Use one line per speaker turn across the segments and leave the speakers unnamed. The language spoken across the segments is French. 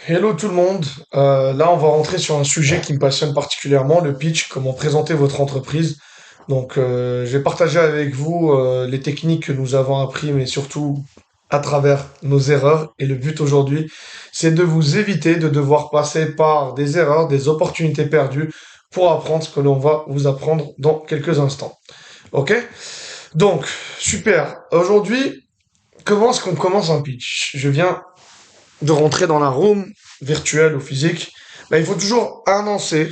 Hello tout le monde. Là, on va rentrer sur un sujet qui me passionne particulièrement, le pitch, comment présenter votre entreprise. Donc, je vais partager avec vous les techniques que nous avons appris, mais surtout à travers nos erreurs. Et le but aujourd'hui, c'est de vous éviter de devoir passer par des erreurs, des opportunités perdues pour apprendre ce que l'on va vous apprendre dans quelques instants. Ok? Donc, super. Aujourd'hui, comment est-ce qu'on commence un pitch? Je viens de rentrer dans la room virtuelle ou physique, ben, il faut toujours annoncer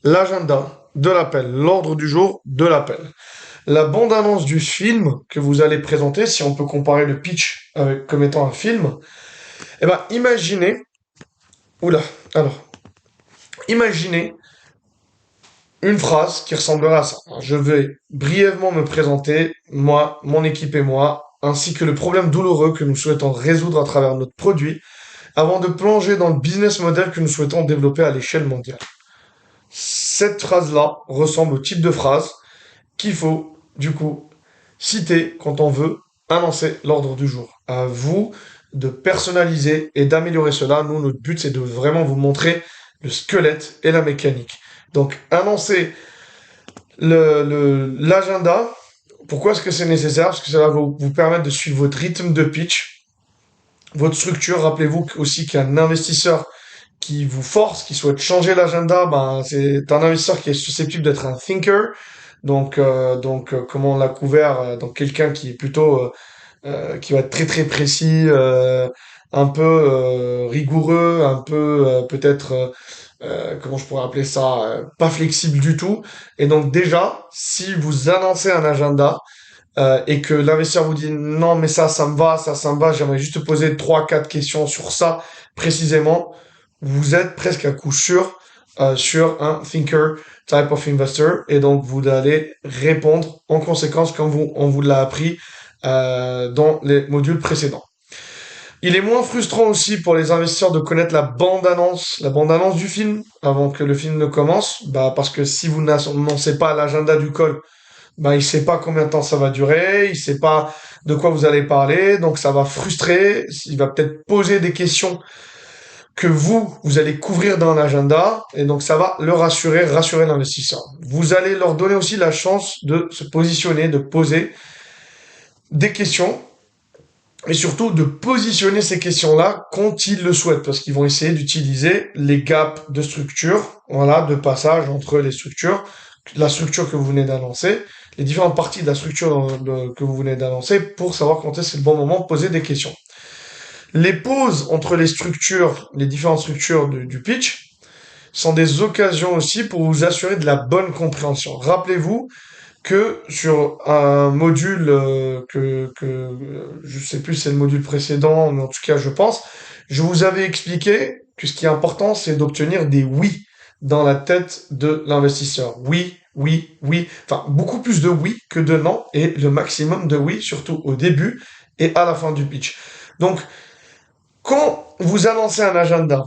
l'agenda de l'appel, l'ordre du jour de l'appel. La bande-annonce du film que vous allez présenter, si on peut comparer le pitch comme étant un film, eh ben, oula, alors, imaginez une phrase qui ressemblerait à ça. Je vais brièvement me présenter, moi, mon équipe et moi, ainsi que le problème douloureux que nous souhaitons résoudre à travers notre produit, avant de plonger dans le business model que nous souhaitons développer à l'échelle mondiale. Cette phrase-là ressemble au type de phrase qu'il faut, du coup, citer quand on veut annoncer l'ordre du jour. À vous de personnaliser et d'améliorer cela. Nous, notre but, c'est de vraiment vous montrer le squelette et la mécanique. Donc, annoncer l'agenda. Pourquoi est-ce que c'est nécessaire? Parce que ça va vous permettre de suivre votre rythme de pitch, votre structure. Rappelez-vous aussi qu'un investisseur qui vous force, qui souhaite changer l'agenda, ben c'est un investisseur qui est susceptible d'être un thinker. Comme on l'a couvert, donc quelqu'un qui est plutôt, qui va être très très précis, un peu rigoureux, un peu peut-être, comment je pourrais appeler ça, pas flexible du tout. Et donc déjà, si vous annoncez un agenda et que l'investisseur vous dit non mais ça me va, ça me va, j'aimerais juste te poser trois quatre questions sur ça précisément, vous êtes presque à coup sûr sur un thinker type of investor et donc vous allez répondre en conséquence comme on vous l'a appris dans les modules précédents. Il est moins frustrant aussi pour les investisseurs de connaître la bande-annonce du film avant que le film ne commence, bah parce que si vous n'annoncez pas l'agenda du call, bah il sait pas combien de temps ça va durer, il sait pas de quoi vous allez parler, donc ça va frustrer, il va peut-être poser des questions que vous allez couvrir dans l'agenda, et donc ça va le rassurer l'investisseur. Vous allez leur donner aussi la chance de se positionner, de poser des questions, et surtout de positionner ces questions-là quand ils le souhaitent, parce qu'ils vont essayer d'utiliser les gaps de structure, voilà, de passage entre les structures, la structure que vous venez d'annoncer, les différentes parties de la structure que vous venez d'annoncer, pour savoir quand est-ce que c'est le bon moment de poser des questions. Les pauses entre les structures, les différentes structures du pitch, sont des occasions aussi pour vous assurer de la bonne compréhension. Rappelez-vous que sur un module je sais plus si c'est le module précédent, mais en tout cas je pense, je vous avais expliqué que ce qui est important, c'est d'obtenir des oui dans la tête de l'investisseur. Oui, oui, oui. Enfin, beaucoup plus de oui que de non et le maximum de oui, surtout au début et à la fin du pitch. Donc, quand vous annoncez un agenda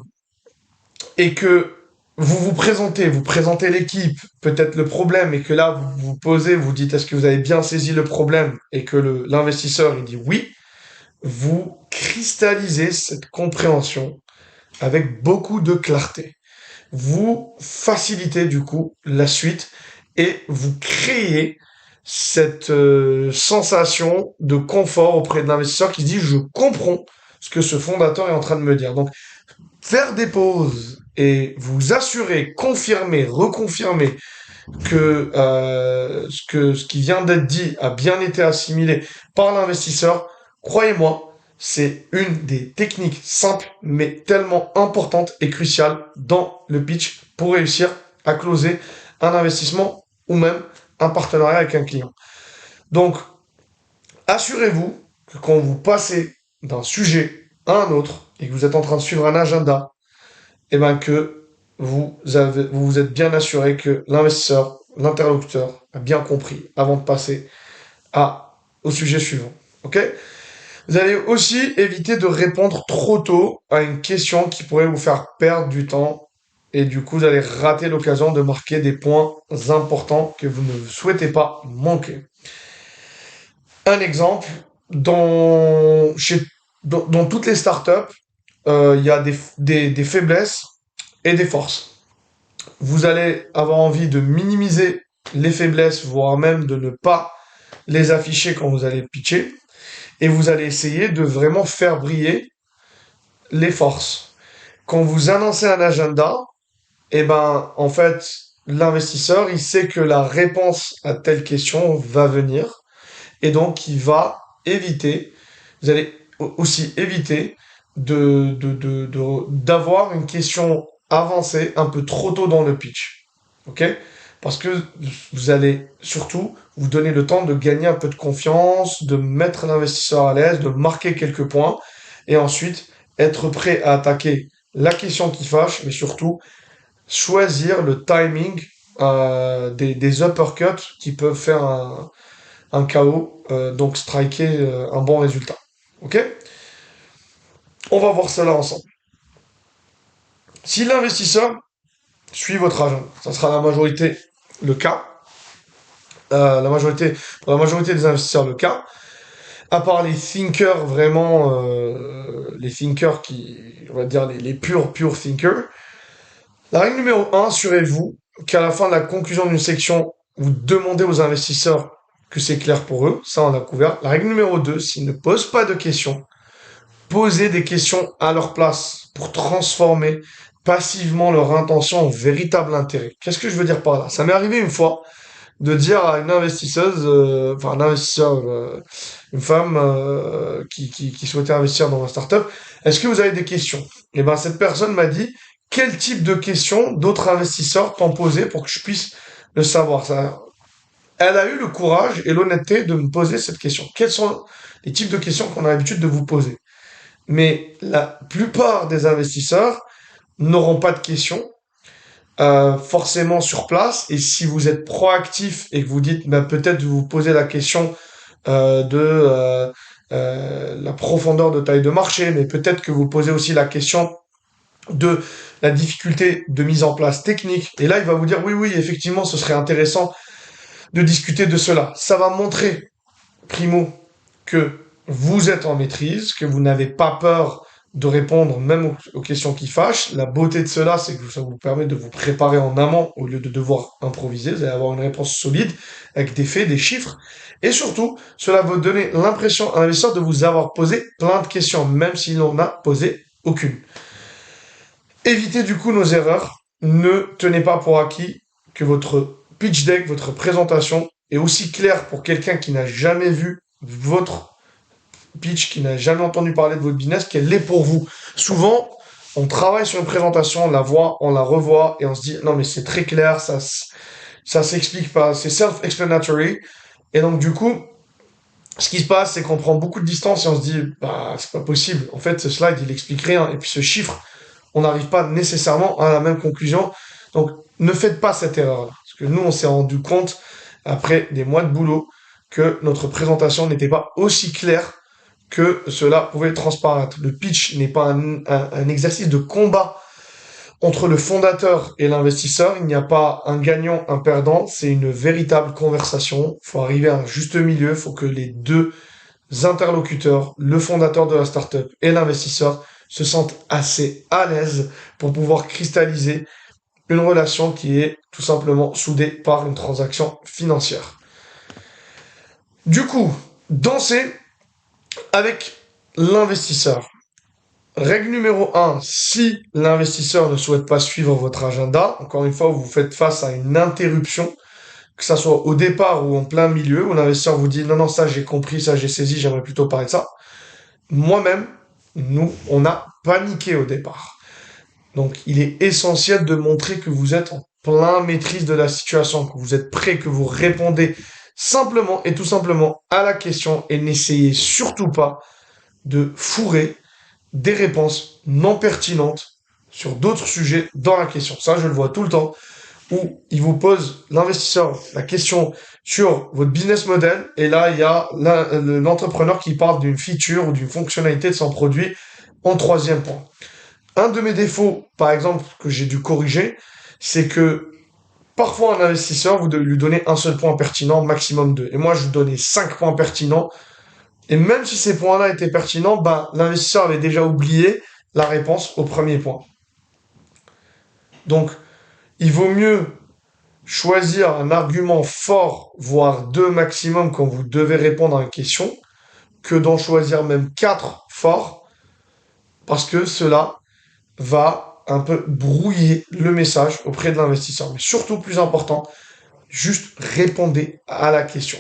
et que vous présentez l'équipe, peut-être le problème, et que là, vous vous posez, vous dites est-ce que vous avez bien saisi le problème, et que l'investisseur, il dit oui, vous cristallisez cette compréhension avec beaucoup de clarté. Vous facilitez du coup la suite et vous créez cette sensation de confort auprès de l'investisseur qui se dit je comprends ce que ce fondateur est en train de me dire. Donc faire des pauses et vous assurer, confirmer, reconfirmer que ce qui vient d'être dit a bien été assimilé par l'investisseur, croyez-moi, c'est une des techniques simples mais tellement importantes et cruciales dans le pitch pour réussir à closer un investissement ou même un partenariat avec un client. Donc, assurez-vous que quand vous passez d'un sujet à un autre et que vous êtes en train de suivre un agenda, et ben que vous vous êtes bien assuré que l'investisseur, l'interlocuteur a bien compris avant de passer au sujet suivant. Ok? Vous allez aussi éviter de répondre trop tôt à une question qui pourrait vous faire perdre du temps et du coup vous allez rater l'occasion de marquer des points importants que vous ne souhaitez pas manquer. Un exemple, dans toutes les startups, il y a des faiblesses et des forces. Vous allez avoir envie de minimiser les faiblesses, voire même de ne pas les afficher quand vous allez pitcher, et vous allez essayer de vraiment faire briller les forces. Quand vous annoncez un agenda, eh ben, en fait, l'investisseur, il sait que la réponse à telle question va venir, et donc il va éviter, vous allez aussi éviter d'avoir une question avancée un peu trop tôt dans le pitch. Ok? Parce que vous allez surtout vous donner le temps de gagner un peu de confiance, de mettre l'investisseur à l'aise, de marquer quelques points, et ensuite être prêt à attaquer la question qui fâche, mais surtout choisir le timing des uppercuts qui peuvent faire un KO, donc striker un bon résultat. Ok? On va voir cela ensemble. Si l'investisseur suit votre agenda, ça sera la majorité le cas. Pour la majorité des investisseurs le cas. À part les thinkers vraiment, les thinkers qui, on va dire les purs thinkers. La règle numéro un, assurez-vous qu'à la fin de la conclusion d'une section, vous demandez aux investisseurs que c'est clair pour eux. Ça, on a couvert. La règle numéro 2, s'ils ne posent pas de questions, posez des questions à leur place pour transformer passivement leur intention en véritable intérêt. Qu'est-ce que je veux dire par là? Ça m'est arrivé une fois de dire à une investisseuse, enfin un investisseur, une femme qui souhaitait investir dans ma startup, est-ce que vous avez des questions? Et ben cette personne m'a dit quel type de questions d'autres investisseurs t'ont posé pour que je puisse le savoir. Ça, elle a eu le courage et l'honnêteté de me poser cette question. Quels sont les types de questions qu'on a l'habitude de vous poser? Mais la plupart des investisseurs n'auront pas de questions forcément sur place. Et si vous êtes proactif et que vous dites, ben, peut-être vous posez la question de la profondeur de taille de marché, mais peut-être que vous posez aussi la question de la difficulté de mise en place technique. Et là, il va vous dire, oui, oui, effectivement, ce serait intéressant de discuter de cela. Ça va montrer, primo, que vous êtes en maîtrise, que vous n'avez pas peur de répondre même aux questions qui fâchent. La beauté de cela, c'est que ça vous permet de vous préparer en amont au lieu de devoir improviser. Vous allez avoir une réponse solide avec des faits, des chiffres. Et surtout, cela va donner l'impression à l'investisseur de vous avoir posé plein de questions, même s'il n'en a posé aucune. Évitez du coup nos erreurs. Ne tenez pas pour acquis que votre pitch deck, votre présentation est aussi claire pour quelqu'un qui n'a jamais vu votre pitch, qui n'a jamais entendu parler de votre business, qu'elle l'est pour vous. Souvent, on travaille sur une présentation, on la voit, on la revoit, et on se dit, non mais c'est très clair, ça s'explique pas, c'est self-explanatory. Et donc du coup, ce qui se passe, c'est qu'on prend beaucoup de distance et on se dit, bah c'est pas possible. En fait, ce slide, il explique rien. Et puis ce chiffre, on n'arrive pas nécessairement à la même conclusion. Donc, ne faites pas cette erreur-là. Parce que nous, on s'est rendu compte, après des mois de boulot, que notre présentation n'était pas aussi claire que cela pouvait transparaître. Le pitch n'est pas un exercice de combat entre le fondateur et l'investisseur. Il n'y a pas un gagnant, un perdant. C'est une véritable conversation. Il faut arriver à un juste milieu. Il faut que les deux interlocuteurs, le fondateur de la startup et l'investisseur, se sentent assez à l'aise pour pouvoir cristalliser une relation qui est tout simplement soudée par une transaction financière. Du coup, dansez avec l'investisseur. Règle numéro un, si l'investisseur ne souhaite pas suivre votre agenda, encore une fois, vous faites face à une interruption, que ça soit au départ ou en plein milieu, où l'investisseur vous dit non, non, ça j'ai compris, ça j'ai saisi, j'aimerais plutôt parler de ça. Moi-même, nous, on a paniqué au départ. Donc, il est essentiel de montrer que vous êtes en plein maîtrise de la situation, que vous êtes prêt, que vous répondez simplement et tout simplement à la question et n'essayez surtout pas de fourrer des réponses non pertinentes sur d'autres sujets dans la question. Ça, je le vois tout le temps, où il vous pose, l'investisseur, la question sur votre business model, et là, il y a l'entrepreneur qui parle d'une feature ou d'une fonctionnalité de son produit en troisième point. Un de mes défauts, par exemple, que j'ai dû corriger, c'est que parfois un investisseur, vous devez lui donner un seul point pertinent, maximum deux. Et moi, je lui donnais 5 points pertinents. Et même si ces points-là étaient pertinents, ben, l'investisseur avait déjà oublié la réponse au premier point. Donc, il vaut mieux choisir un argument fort, voire deux maximum quand vous devez répondre à une question, que d'en choisir même quatre forts, parce que cela va un peu brouiller le message auprès de l'investisseur. Mais surtout, plus important, juste répondez à la question.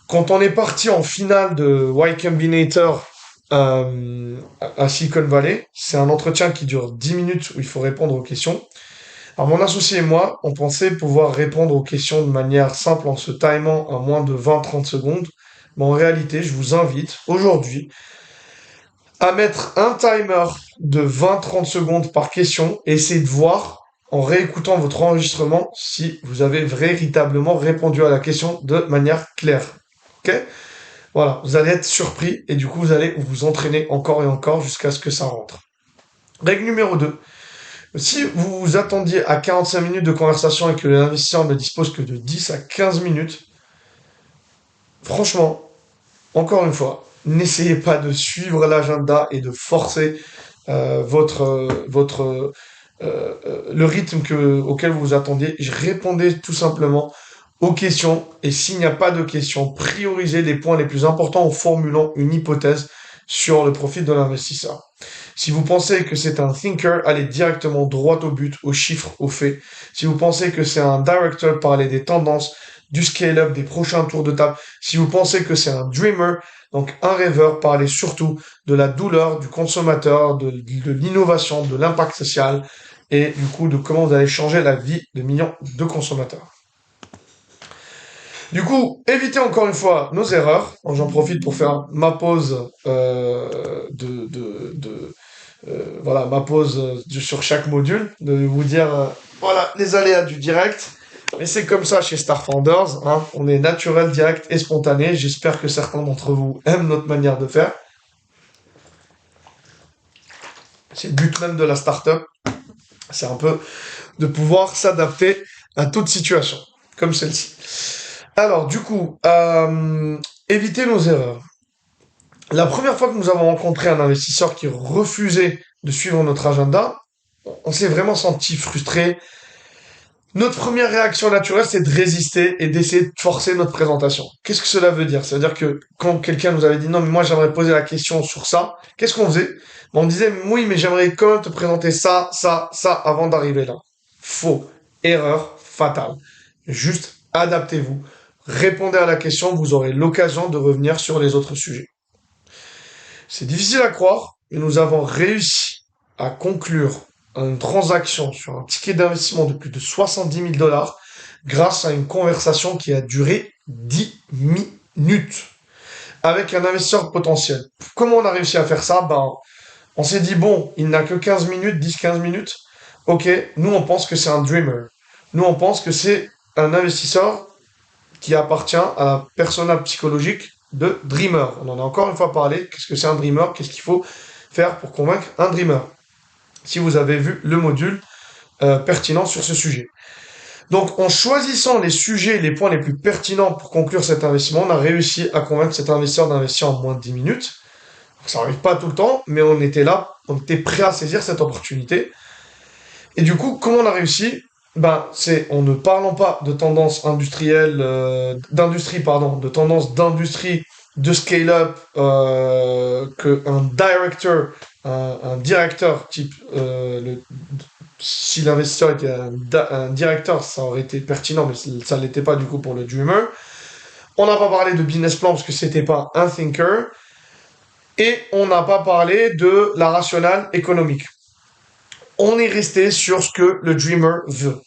Quand on est parti en finale de Y Combinator à Silicon Valley, c'est un entretien qui dure 10 minutes où il faut répondre aux questions. Alors mon associé et moi, on pensait pouvoir répondre aux questions de manière simple en se timant à moins de 20-30 secondes. Mais en réalité, je vous invite aujourd'hui à mettre un timer de 20-30 secondes par question et essayer de voir en réécoutant votre enregistrement si vous avez véritablement répondu à la question de manière claire. Ok? Voilà, vous allez être surpris et du coup vous allez vous entraîner encore et encore jusqu'à ce que ça rentre. Règle numéro 2. Si vous vous attendiez à 45 minutes de conversation et que l'investisseur ne dispose que de 10 à 15 minutes, franchement, encore une fois, n'essayez pas de suivre l'agenda et de forcer le rythme auquel vous vous attendiez. Répondez tout simplement aux questions et s'il n'y a pas de questions, priorisez les points les plus importants en formulant une hypothèse sur le profit de l'investisseur. Si vous pensez que c'est un thinker, allez directement droit au but, aux chiffres, aux faits. Si vous pensez que c'est un director, parlez des tendances, du scale-up, des prochains tours de table. Si vous pensez que c'est un dreamer, donc un rêveur, parlez surtout de la douleur du consommateur, de l'innovation, de l'impact social et du coup de comment vous allez changer la vie de millions de consommateurs. Du coup, évitez encore une fois nos erreurs. J'en profite pour faire ma pause voilà, ma pause sur chaque module, de vous dire voilà les aléas du direct. Mais c'est comme ça chez Star Founders, hein. On est naturel, direct et spontané. J'espère que certains d'entre vous aiment notre manière de faire. C'est le but même de la startup. C'est un peu de pouvoir s'adapter à toute situation, comme celle-ci. Alors, du coup, éviter nos erreurs. La première fois que nous avons rencontré un investisseur qui refusait de suivre notre agenda, on s'est vraiment senti frustré. Notre première réaction naturelle, c'est de résister et d'essayer de forcer notre présentation. Qu'est-ce que cela veut dire? Ça veut dire que quand quelqu'un nous avait dit non, mais moi j'aimerais poser la question sur ça, qu'est-ce qu'on faisait? On disait oui, mais j'aimerais quand même te présenter ça, ça, ça avant d'arriver là. Faux. Erreur fatale. Juste adaptez-vous. Répondez à la question, vous aurez l'occasion de revenir sur les autres sujets. C'est difficile à croire, mais nous avons réussi à conclure une transaction sur un ticket d'investissement de plus de 70 000 dollars grâce à une conversation qui a duré 10 minutes avec un investisseur potentiel. Comment on a réussi à faire ça? On s'est dit, bon, il n'a que 15 minutes, 10-15 minutes. Ok, nous on pense que c'est un dreamer. Nous on pense que c'est un investisseur qui appartient à la persona psychologique de dreamer. On en a encore une fois parlé. Qu'est-ce que c'est un dreamer? Qu'est-ce qu'il faut faire pour convaincre un dreamer? Si vous avez vu le module pertinent sur ce sujet. Donc, en choisissant les sujets, les points les plus pertinents pour conclure cet investissement, on a réussi à convaincre cet investisseur d'investir en moins de 10 minutes. Ça n'arrive pas tout le temps, mais on était là, on était prêt à saisir cette opportunité. Et du coup, comment on a réussi? C'est en ne parlant pas de tendance industrielle, de tendance d'industrie, de scale-up, qu'un director, un directeur type, si l'investisseur était un directeur, ça aurait été pertinent, mais ça ne l'était pas du coup pour le dreamer. On n'a pas parlé de business plan parce que c'était pas un thinker. Et on n'a pas parlé de la rationale économique. On est resté sur ce que le dreamer veut.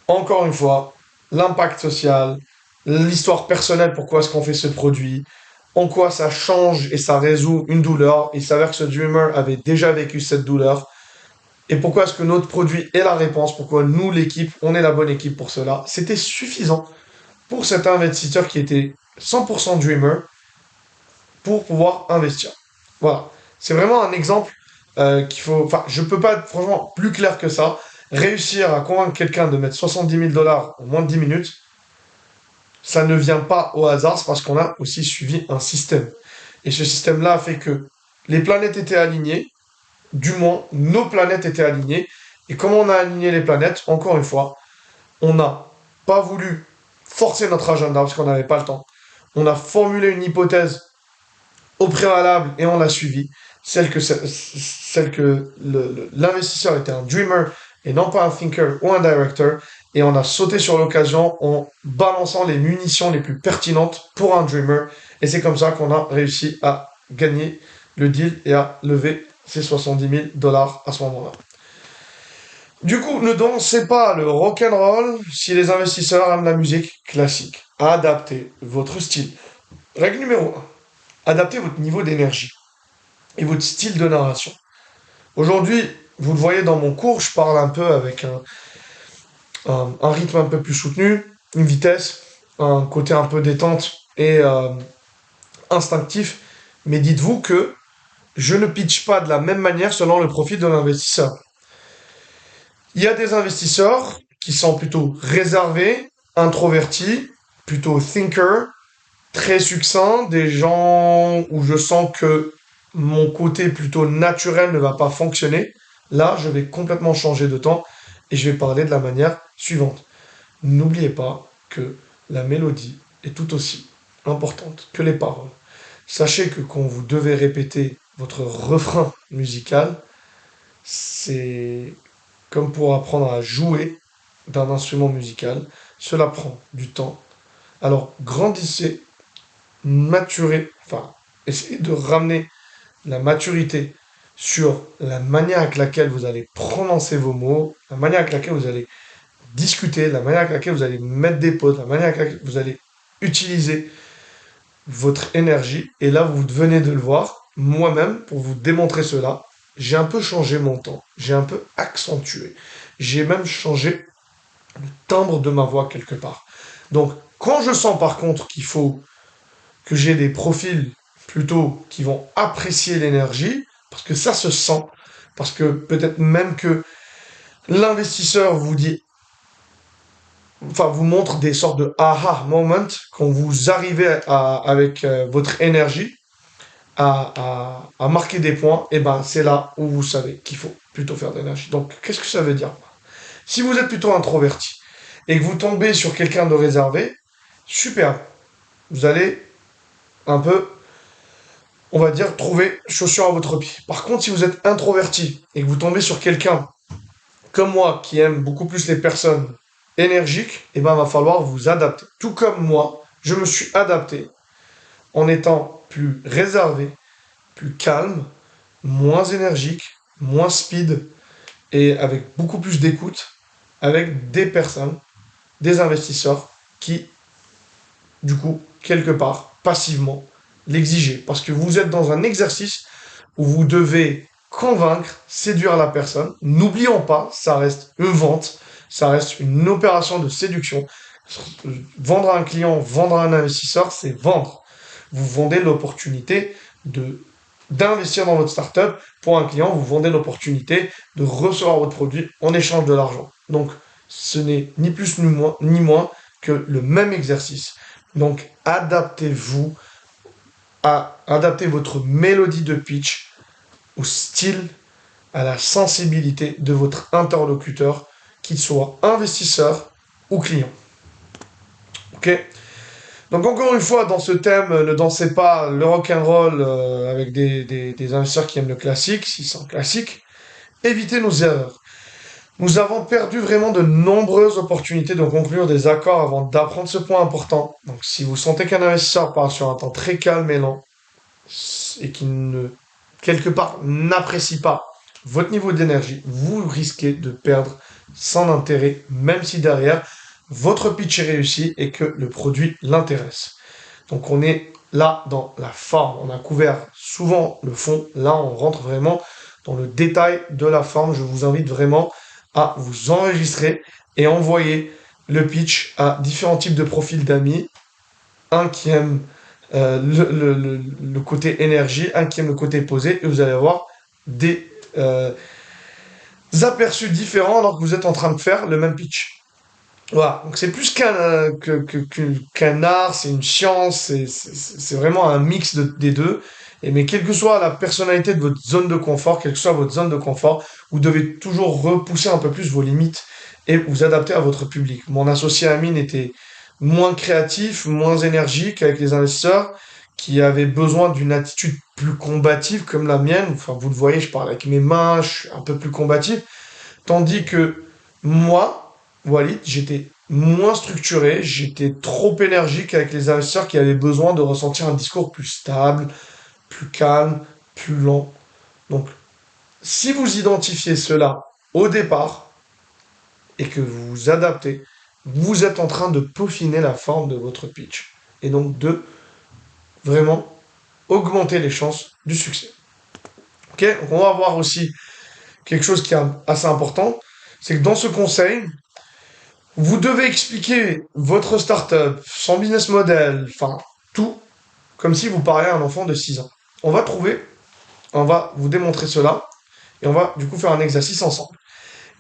Encore une fois, l'impact social, l'histoire personnelle, pourquoi est-ce qu'on fait ce produit, en quoi ça change et ça résout une douleur. Il s'avère que ce dreamer avait déjà vécu cette douleur. Et pourquoi est-ce que notre produit est la réponse, pourquoi nous, l'équipe, on est la bonne équipe pour cela. C'était suffisant pour cet investisseur qui était 100% dreamer pour pouvoir investir. Voilà. C'est vraiment un exemple qu'il faut... Enfin, je peux pas être franchement plus clair que ça. Réussir à convaincre quelqu'un de mettre 70 000 dollars en moins de 10 minutes, ça ne vient pas au hasard, c'est parce qu'on a aussi suivi un système. Et ce système-là a fait que les planètes étaient alignées, du moins, nos planètes étaient alignées. Et comment on a aligné les planètes? Encore une fois, on n'a pas voulu forcer notre agenda parce qu'on n'avait pas le temps. On a formulé une hypothèse au préalable et on l'a suivie. Celle que l'investisseur était un dreamer et non pas un thinker ou un director. Et on a sauté sur l'occasion en balançant les munitions les plus pertinentes pour un dreamer. Et c'est comme ça qu'on a réussi à gagner le deal et à lever ces 70 000 dollars à ce moment-là. Du coup, ne dansez pas le rock'n'roll si les investisseurs aiment la musique classique. Adaptez votre style. Règle numéro un. Adaptez votre niveau d'énergie et votre style de narration. Aujourd'hui, vous le voyez dans mon cours, je parle un peu avec un rythme un peu plus soutenu, une vitesse, un côté un peu détente et instinctif. Mais dites-vous que je ne pitch pas de la même manière selon le profil de l'investisseur. Il y a des investisseurs qui sont plutôt réservés, introvertis, plutôt thinker, très succincts, des gens où je sens que mon côté plutôt naturel ne va pas fonctionner. Là, je vais complètement changer de temps et je vais parler de la manière suivante. N'oubliez pas que la mélodie est tout aussi importante que les paroles. Sachez que quand vous devez répéter votre refrain musical, c'est comme pour apprendre à jouer d'un instrument musical. Cela prend du temps. Alors, grandissez, maturez, enfin, essayez de ramener la maturité sur la manière avec laquelle vous allez prononcer vos mots, la manière avec laquelle vous allez discuter, la manière avec laquelle vous allez mettre des pauses, la manière avec laquelle vous allez utiliser votre énergie. Et là, vous venez de le voir, moi-même, pour vous démontrer cela, j'ai un peu changé mon temps, j'ai un peu accentué, j'ai même changé le timbre de ma voix quelque part. Donc, quand je sens par contre qu'il faut que j'ai des profils plutôt qui vont apprécier l'énergie, parce que ça se sent, parce que peut-être même que l'investisseur vous dit, enfin vous montre des sortes de aha moment quand vous arrivez avec votre énergie à marquer des points, et ben c'est là où vous savez qu'il faut plutôt faire de l'énergie. Donc qu'est-ce que ça veut dire? Si vous êtes plutôt introverti et que vous tombez sur quelqu'un de réservé, super, vous allez un peu, on va dire, trouver chaussure à votre pied. Par contre, si vous êtes introverti et que vous tombez sur quelqu'un comme moi qui aime beaucoup plus les personnes énergiques, eh ben, va falloir vous adapter. Tout comme moi, je me suis adapté en étant plus réservé, plus calme, moins énergique, moins speed et avec beaucoup plus d'écoute avec des personnes, des investisseurs qui, du coup, quelque part, passivement, l'exigeaient. Parce que vous êtes dans un exercice où vous devez convaincre, séduire la personne. N'oublions pas, ça reste une vente, ça reste une opération de séduction. Vendre à un client, vendre à un investisseur, c'est vendre. Vous vendez l'opportunité de d'investir dans votre startup. Pour un client, vous vendez l'opportunité de recevoir votre produit en échange de l'argent. Donc, ce n'est ni plus ni moins que le même exercice. Donc, adaptez-vous adapter votre mélodie de pitch au style, à la sensibilité de votre interlocuteur, qu'il soit investisseur ou client. Ok? Donc encore une fois, dans ce thème, ne dansez pas le rock'n'roll avec des investisseurs qui aiment le classique, s'ils sont classiques. Évitez nos erreurs. Nous avons perdu vraiment de nombreuses opportunités de conclure des accords avant d'apprendre ce point important. Donc si vous sentez qu'un investisseur part sur un temps très calme et lent, et qui ne, quelque part, n'apprécie pas votre niveau d'énergie, vous risquez de perdre sans intérêt, même si derrière, votre pitch est réussi et que le produit l'intéresse. Donc on est là dans la forme. On a couvert souvent le fond. Là, on rentre vraiment dans le détail de la forme. Je vous invite vraiment à vous enregistrer et envoyer le pitch à différents types de profils d'amis. Un qui aime le côté énergie, un qui aime le côté posé, et vous allez avoir des aperçus différents alors que vous êtes en train de faire le même pitch. Voilà, donc c'est plus qu'un art, c'est une science, c'est vraiment un mix des deux. Et mais quelle que soit la personnalité de votre zone de confort, quelle que soit votre zone de confort, vous devez toujours repousser un peu plus vos limites et vous adapter à votre public. Mon associé Amine était moins créatif, moins énergique avec les investisseurs, qui avaient besoin d'une attitude plus combative comme la mienne. Enfin, vous le voyez, je parle avec mes mains, je suis un peu plus combatif. Tandis que moi, Walid, j'étais moins structuré, j'étais trop énergique avec les investisseurs qui avaient besoin de ressentir un discours plus stable, plus calme, plus lent. Donc, si vous identifiez cela au départ et que vous vous adaptez, vous êtes en train de peaufiner la forme de votre pitch et donc de vraiment augmenter les chances du succès. Ok, donc on va voir aussi quelque chose qui est assez important, c'est que dans ce conseil, vous devez expliquer votre startup, son business model, enfin tout, comme si vous parliez à un enfant de 6 ans. On va trouver, on va vous démontrer cela, et on va du coup faire un exercice ensemble.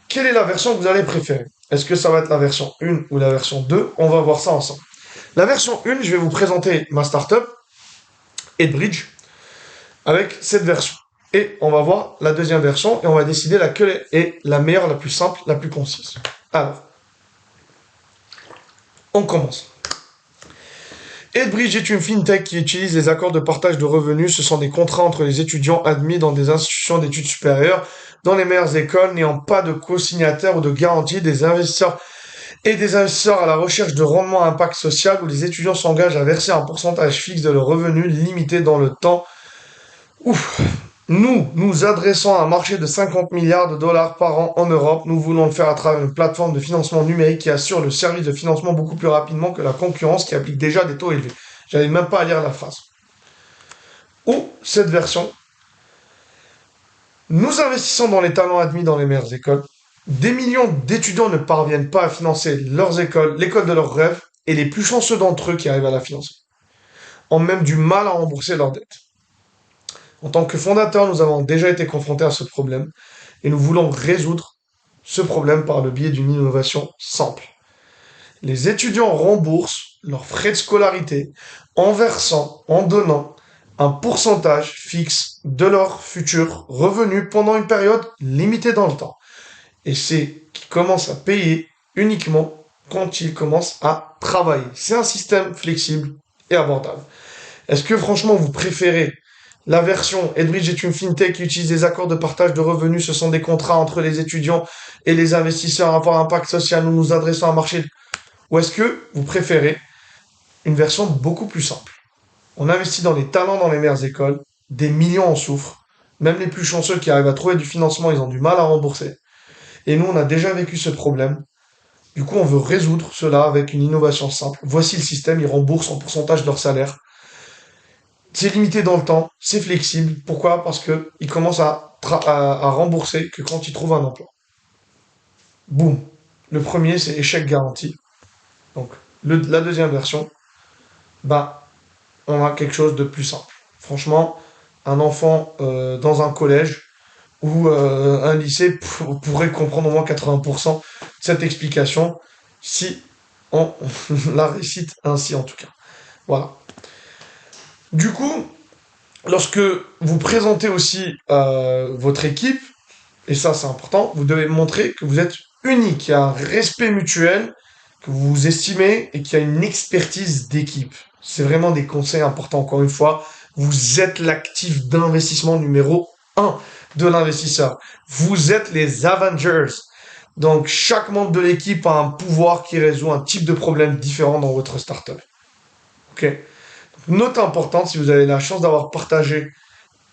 Quelle est la version que vous allez préférer? Est-ce que ça va être la version 1 ou la version 2? On va voir ça ensemble. La version 1, je vais vous présenter ma startup, Edbridge, avec cette version. Et on va voir la deuxième version et on va décider laquelle est la meilleure, la plus simple, la plus concise. Alors, on commence. Edbridge est une fintech qui utilise les accords de partage de revenus. Ce sont des contrats entre les étudiants admis dans des institutions d'études supérieures, dans les meilleures écoles, n'ayant pas de co-signataires ou de garantie des investisseurs et des investisseurs à la recherche de rendement à impact social où les étudiants s'engagent à verser un pourcentage fixe de leurs revenus limité dans le temps. Ouf. Nous adressons à un marché de 50 milliards de dollars par an en Europe. Nous voulons le faire à travers une plateforme de financement numérique qui assure le service de financement beaucoup plus rapidement que la concurrence qui applique déjà des taux élevés. J'avais même pas à lire la phrase. Ou cette version. Nous investissons dans les talents admis dans les meilleures écoles. Des millions d'étudiants ne parviennent pas à financer leurs écoles, l'école de leurs rêves, et les plus chanceux d'entre eux qui arrivent à la financer ont même du mal à rembourser leurs dettes. En tant que fondateur, nous avons déjà été confrontés à ce problème et nous voulons résoudre ce problème par le biais d'une innovation simple. Les étudiants remboursent leurs frais de scolarité en versant, en donnant un pourcentage fixe de leurs futurs revenus pendant une période limitée dans le temps. Et c'est qu'ils commencent à payer uniquement quand ils commencent à travailler. C'est un système flexible et abordable. Est-ce que franchement vous préférez la version Edbridge est une fintech qui utilise des accords de partage de revenus, ce sont des contrats entre les étudiants et les investisseurs à avoir un impact social, nous nous adressons à un marché? Ou est-ce que vous préférez une version beaucoup plus simple? On investit dans les talents dans les meilleures écoles, des millions en souffrent, même les plus chanceux qui arrivent à trouver du financement, ils ont du mal à rembourser. Et nous, on a déjà vécu ce problème. Du coup, on veut résoudre cela avec une innovation simple. Voici le système, ils remboursent en pourcentage de leur salaire. C'est limité dans le temps, c'est flexible. Pourquoi? Parce que ils commencent à rembourser que quand ils trouvent un emploi. Boum. Le premier, c'est échec garanti. Donc, la deuxième version, bah, on a quelque chose de plus simple. Franchement, un enfant dans un collège ou un lycée pourrait comprendre au moins 80% de cette explication si on la récite ainsi en tout cas. Voilà. Du coup, lorsque vous présentez aussi votre équipe, et ça c'est important, vous devez montrer que vous êtes unique, qu'il y a un respect mutuel, que vous vous estimez et qu'il y a une expertise d'équipe. C'est vraiment des conseils importants. Encore une fois, vous êtes l'actif d'investissement numéro un de l'investisseur. Vous êtes les Avengers. Donc chaque membre de l'équipe a un pouvoir qui résout un type de problème différent dans votre startup. Ok. Note importante, si vous avez la chance d'avoir partagé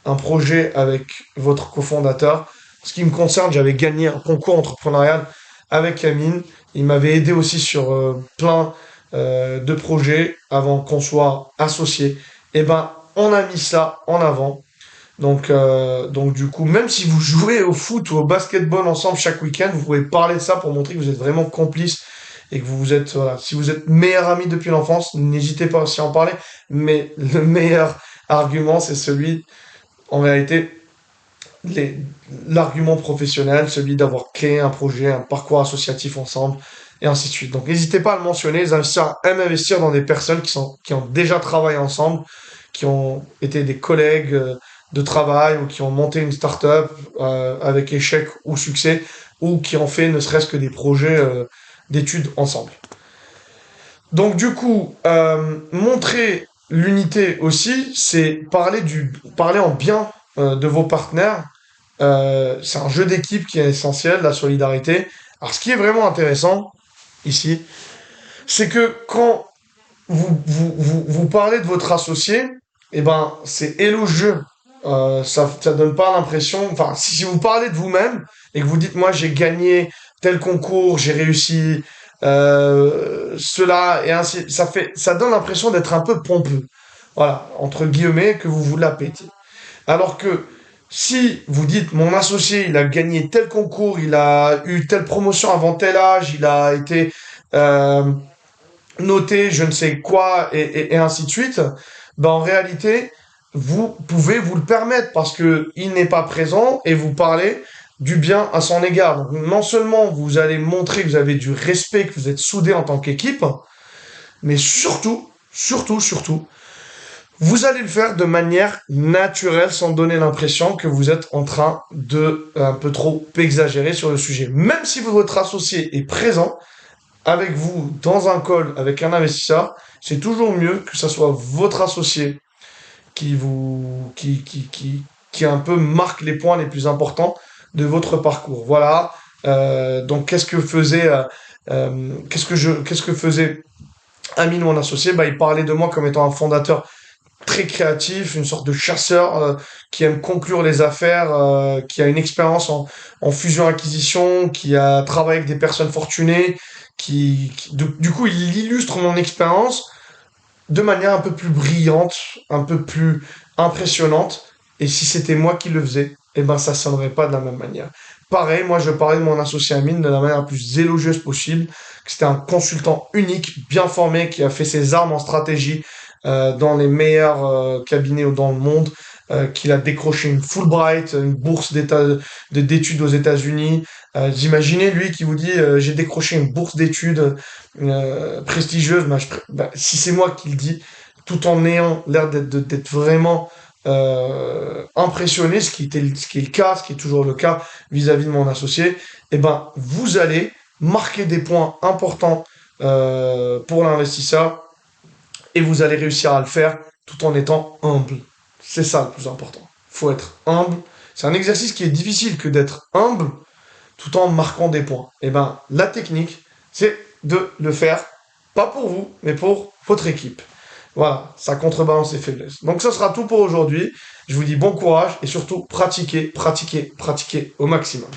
un projet avec votre cofondateur. En ce qui me concerne, j'avais gagné un concours entrepreneurial avec Amine. Il m'avait aidé aussi sur plein de projets avant qu'on soit associés. Et ben, on a mis ça en avant. Donc du coup, même si vous jouez au foot ou au basketball ensemble chaque week-end, vous pouvez parler de ça pour montrer que vous êtes vraiment complices et que vous êtes, voilà, si vous êtes meilleurs amis depuis l'enfance, n'hésitez pas aussi à en parler. Mais le meilleur argument, c'est celui, en réalité, les- l'argument professionnel, celui d'avoir créé un projet, un parcours associatif ensemble, et ainsi de suite. Donc n'hésitez pas à le mentionner, les investisseurs aiment investir dans des personnes qui ont déjà travaillé ensemble, qui ont été des collègues de travail ou qui ont monté une start-up avec échec ou succès ou qui ont fait ne serait-ce que des projets d'études ensemble. Donc du coup, montrer l'unité aussi, c'est parler en bien de vos partenaires. C'est un jeu d'équipe qui est essentiel, la solidarité. Alors ce qui est vraiment intéressant ici, c'est que quand vous parlez de votre associé, eh ben c'est élogieux. Ça donne pas l'impression. Enfin, si vous parlez de vous-même et que vous dites moi j'ai gagné tel concours, j'ai réussi cela et ainsi, ça donne l'impression d'être un peu pompeux. Voilà, entre guillemets, que vous vous la pétez. Alors que si vous dites mon associé, il a gagné tel concours, il a eu telle promotion avant tel âge, il a été euh, noter je ne sais quoi et ainsi de suite, ben en réalité, vous pouvez vous le permettre parce que il n'est pas présent et vous parlez du bien à son égard. Donc, non seulement vous allez montrer que vous avez du respect, que vous êtes soudés en tant qu'équipe, mais surtout, vous allez le faire de manière naturelle sans donner l'impression que vous êtes en train de un peu trop exagérer sur le sujet. Même si votre associé est présent, avec vous dans un call avec un investisseur, c'est toujours mieux que ça soit votre associé qui un peu marque les points les plus importants de votre parcours. Voilà. Donc qu'est-ce que faisait Amine, mon associé? Bah, il parlait de moi comme étant un fondateur très créatif, une sorte de chasseur qui aime conclure les affaires, qui a une expérience en fusion-acquisition, qui a travaillé avec des personnes fortunées, du coup, il illustre mon expérience de manière un peu plus brillante, un peu plus impressionnante. Et si c'était moi qui le faisais, eh ben ça sonnerait pas de la même manière. Pareil, moi je parlais de mon associé Amine de la manière la plus élogieuse possible, que c'était un consultant unique, bien formé, qui a fait ses armes en stratégie dans les meilleurs cabinets dans le monde, qu'il a décroché une Fulbright, une bourse d'études aux États-Unis. Vous imaginez lui qui vous dit j'ai décroché une bourse d'études prestigieuse, si c'est moi qui le dis, tout en ayant l'air d'être vraiment impressionné, ce qui est le cas, ce qui est toujours le cas vis-à-vis de mon associé, eh ben vous allez marquer des points importants pour l'investisseur et vous allez réussir à le faire tout en étant humble. C'est ça le plus important. Faut être humble. C'est un exercice qui est difficile que d'être humble tout en marquant des points. Et ben, la technique, c'est de le faire, pas pour vous, mais pour votre équipe. Voilà, ça contrebalance les faiblesses. Donc ça sera tout pour aujourd'hui. Je vous dis bon courage et surtout pratiquez au maximum.